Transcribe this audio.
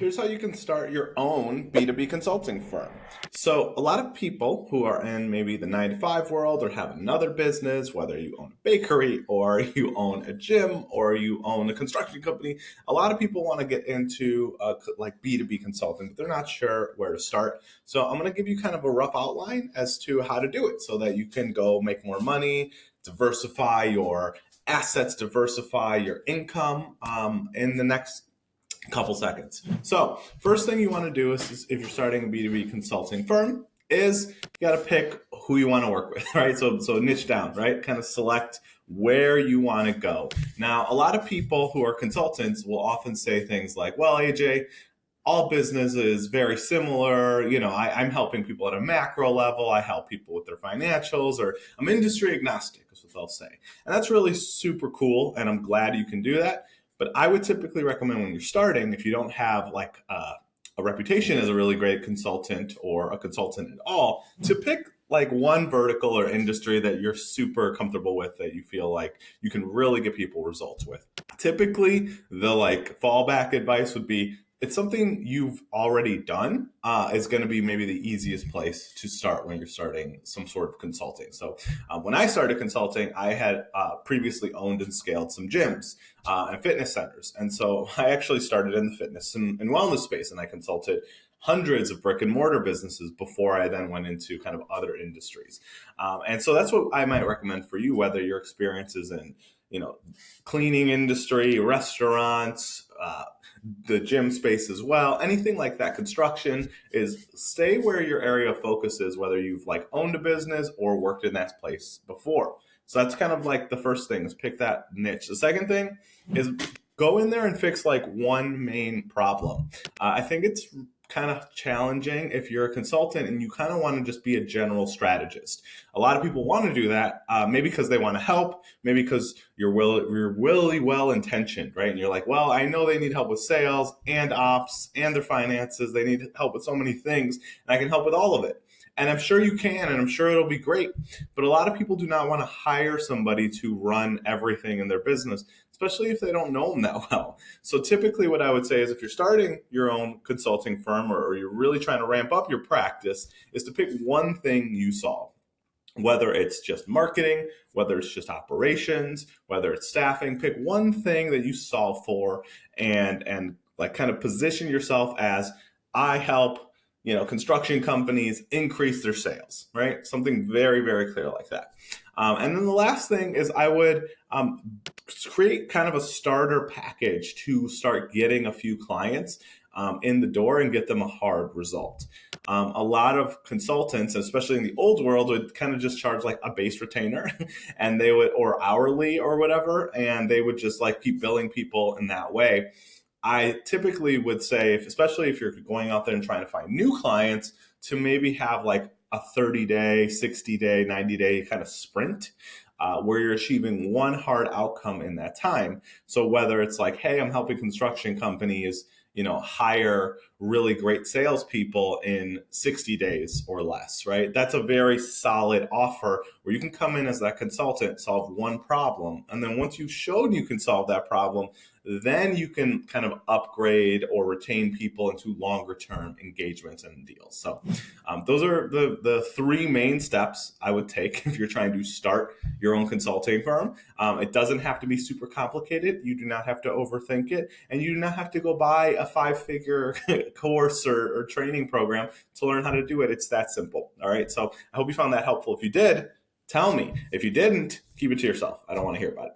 Here's how you can start your own B2B consulting firm. So, a lot of people who are in maybe the 9 to 5 world or have another business, whether you own a bakery or you own a gym or you own a construction company, a lot of people want to get into like B2B consulting, but they're not sure where to start. So, I'm going to give you kind of a rough outline as to how to do it so that you can go make more money, diversify your assets, diversify your income in the next couple seconds. So, first thing you want to do is if you're starting a B2B consulting firm, is you got to pick who you want to work with, right? So niche down, right? Kind of select where you want to go. Now, a lot of people who are consultants will often say things like, well, AJ, all business is very similar. I'm helping people at a macro level. I help people with their financials, or I'm industry agnostic, is what they'll say. And that's really super cool. And I'm glad you can do that. But I would typically recommend when you're starting, if you don't have like a reputation as a really great consultant or a consultant at all, to pick like one vertical or industry that you're super comfortable with, that you feel like you can really get people results with. Typically, the like fallback advice would be, it's something you've already done, is going to be maybe the easiest place to start when you're starting some sort of consulting. So when I started consulting, I had previously owned and scaled some gyms and fitness centers. And so I actually started in the fitness and wellness space, and I consulted hundreds of brick and mortar businesses before I then went into kind of other industries. And so that's what I might recommend for you, whether your experience is in, cleaning industry, restaurants, the gym space as well, anything like that. Construction, is stay where your area of focus is, whether you've like owned a business or worked in that place before. So that's kind of like the first thing, is pick that niche. The second thing is go in there and fix like one main problem. I think it's kind of challenging if you're a consultant and you kind of want to just be a general strategist. A lot of people want to do that, maybe because they want to help, maybe because you're really well intentioned, right? And you're like, well, I know they need help with sales and ops and their finances. They need help with so many things, and I can help with all of it. And I'm sure you can, and I'm sure it'll be great. But a lot of people do not want to hire somebody to run everything in their business, especially if they don't know them that well. So typically what I would say is, if you're starting your own consulting firm, or you're really trying to ramp up your practice, is to pick one thing you solve. Whether it's just marketing, whether it's just operations, whether it's staffing, pick one thing that you solve for, and like kind of position yourself as, I help construction companies increase their sales, right? Something very, very clear like that. And then the last thing is, I would create kind of a starter package to start getting a few clients in the door and get them a hard result. A lot of consultants, especially in the old world, would kind of just charge like a base retainer and they would, or hourly or whatever, and they would just like keep billing people in that way. I typically would say, especially if you're going out there and trying to find new clients, to maybe have like a 30-day, 60-day, 90-day kind of sprint, where you're achieving one hard outcome in that time. So whether it's like, hey, I'm helping construction companies, hire really great salespeople in 60 days or less, right? That's a very solid offer where you can come in as that consultant, solve one problem. And then once you've shown you can solve that problem, then you can kind of upgrade or retain people into longer term engagements and deals. So those are the three main steps I would take if you're trying to start your own consulting firm. It doesn't have to be super complicated. You do not have to overthink it. And you do not have to go buy a 5-figure course or training program to learn how to do it. It's that simple. All right. So I hope you found that helpful. If you did, tell me. If you didn't, keep it to yourself. I don't want to hear about it.